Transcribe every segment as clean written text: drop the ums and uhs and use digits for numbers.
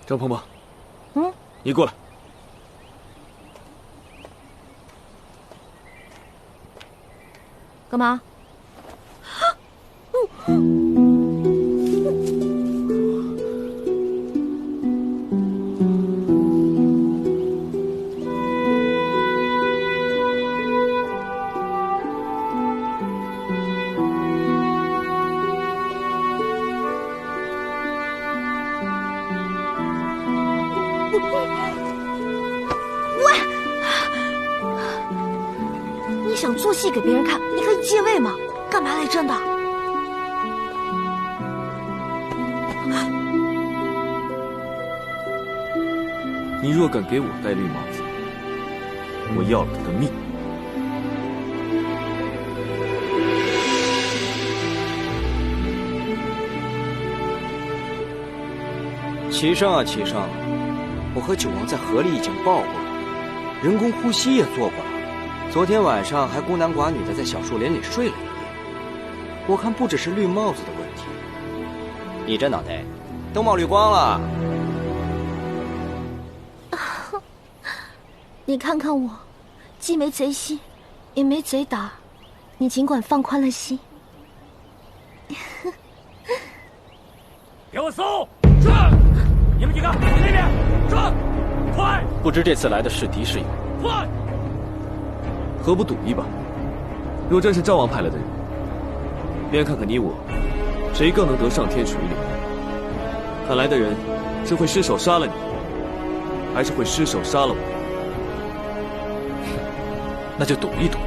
张鹏鹏，你过来。干嘛？你想做戏给别人看，你可以借位嘛，干嘛来真的？你若敢给我戴绿帽子，我要了他的命！齐胜啊，齐胜，我和九王在河里已经抱过了，人工呼吸也做过了。昨天晚上还孤男寡女的在小树林里睡了一夜。我看不只是绿帽子的问题，你这脑袋都冒绿光了。你看看我，既没贼心，也没贼胆，你尽管放宽了心。给我搜！转！你们几个去那边转！快！不知这次来的是敌是友？快！何不赌一把？若真是赵王派来的人，便看看你我谁更能得上天垂怜。看来的人是会失手杀了你，还是会失手杀了我？那就赌一赌。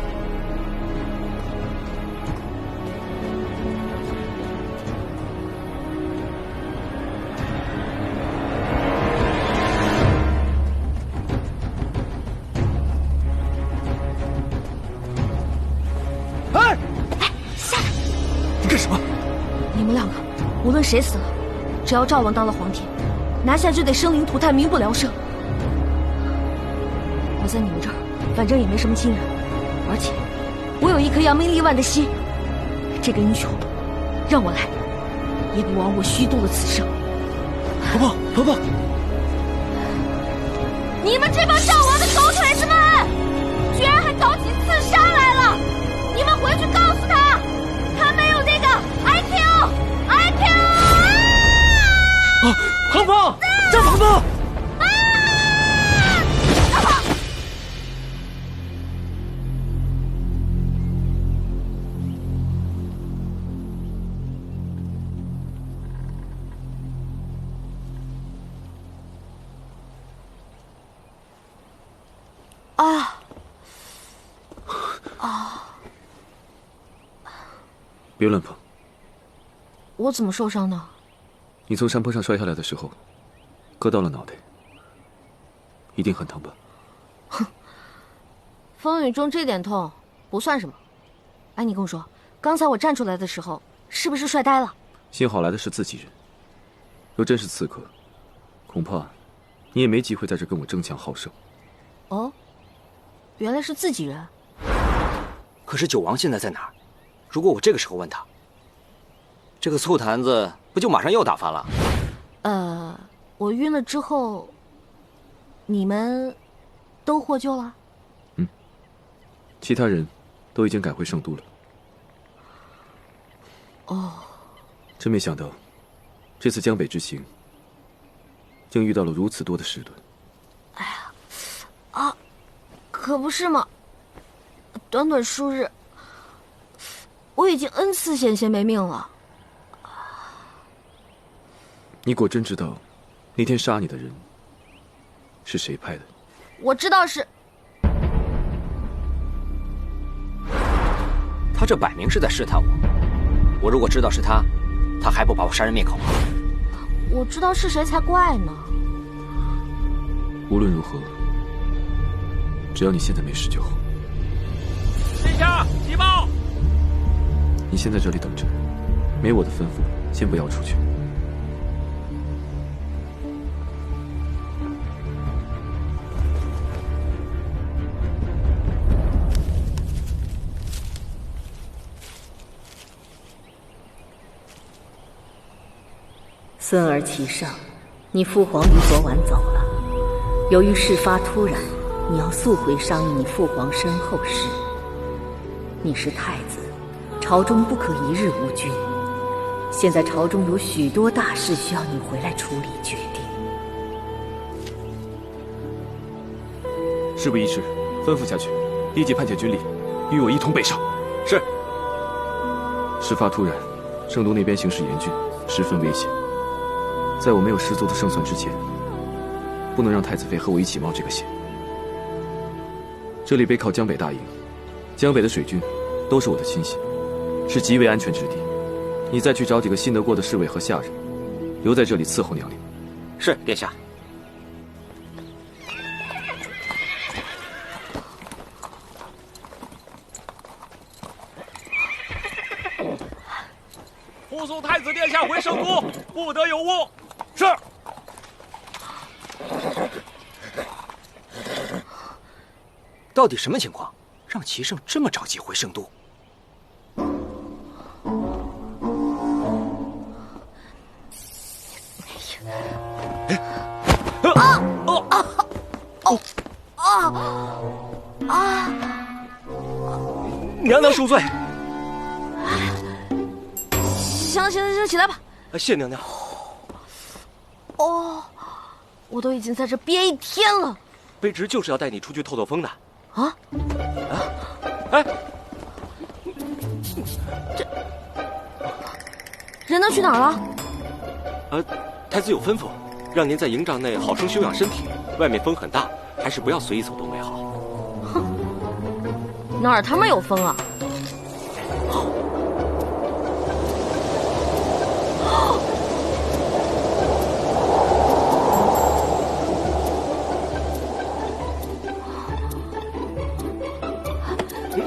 无论谁死了，只要赵王当了皇帝，拿下就得生灵涂炭，民不聊生。我在你们这儿，反正也没什么亲人，而且我有一颗扬名立万的心。这个英雄，让我来，也不枉我虚度了此生。婆婆，婆婆，你们这帮赵王的狗腿子们，居然还搞起刺杀来了！你们回去告诉他，他没有那个 IQ。啊！鹏鹏，赵鹏鹏！别乱碰！我怎么受伤的？你从山坡上摔下来的时候，割到了脑袋，一定很疼吧？哼，风雨中这点痛不算什么。哎，你跟我说，刚才我站出来的时候，是不是摔呆了？幸好来的是自己人，若真是刺客，恐怕你也没机会在这跟我争强好胜。哦，原来是自己人。可是九王现在在哪儿？如果我这个时候问他，这个醋坛子不就马上又打翻了？我晕了之后，你们都获救了？其他人都已经赶回圣都了。哦，真没想到，这次江北之行，竟遇到了如此多的事端。哎呀，可不是嘛！短短数日，我已经 N 次险些没命了。你果真知道，那天杀你的人是谁派的？我知道是。他这摆明是在试探我。我如果知道是他，他还不把我杀人灭口吗？我知道是谁才怪呢。无论如何，只要你现在没事就好。殿下，急报！你先在这里等着，没我的吩咐，先不要出去。孙儿齐胜，你父皇于昨晚走了，由于事发突然，你要速回商议你父皇身后事。你是太子，朝中不可一日无君。现在朝中有许多大事需要你回来处理决定。事不宜迟，吩咐下去，立即派遣军力，与我一同北上。是。事发突然，圣都那边形势严峻，十分危险。在我没有十足的胜算之前，不能让太子妃和我一起冒这个险。这里背靠江北大营，江北的水军都是我的亲信，是极为安全之地。你再去找几个信得过的侍卫和下人，留在这里伺候娘娘。是，殿下。护送太子殿下回圣都，不得有误。是。到底什么情况，让齐胜这么着急回圣都？娘娘恕罪。行，起来吧。谢娘娘。哦，我都已经在这憋一天了。卑职就是要带你出去透透风的。啊？哎，这人都去哪儿了？太子有吩咐，让您在营帐内好生休养身体。外面风很大，还是不要随意走动为好。哼，哪儿他妈有风啊？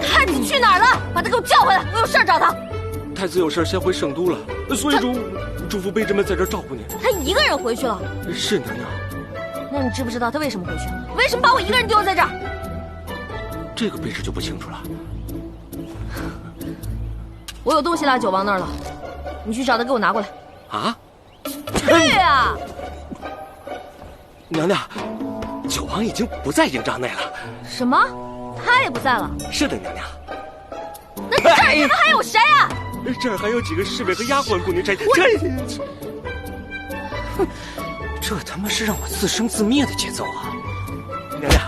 太子去哪儿了？把他给我叫回来，我有事找他。太子有事先回圣都了，所以嘱咐卑职们在这照顾您。他一个人回去了。是娘娘。那你知不知道他为什么回去？为什么把我一个人丢在这儿？这个卑职就不清楚了。我有东西落九王那儿了，你去找他给我拿过来。啊？去啊！娘娘，九王已经不在营帐内了。什么？他也不在了？是的，娘娘。那这儿他妈还有谁啊？这儿还有几个侍卫和丫鬟供您差遣。这他妈是让我自生自灭的节奏啊！娘娘，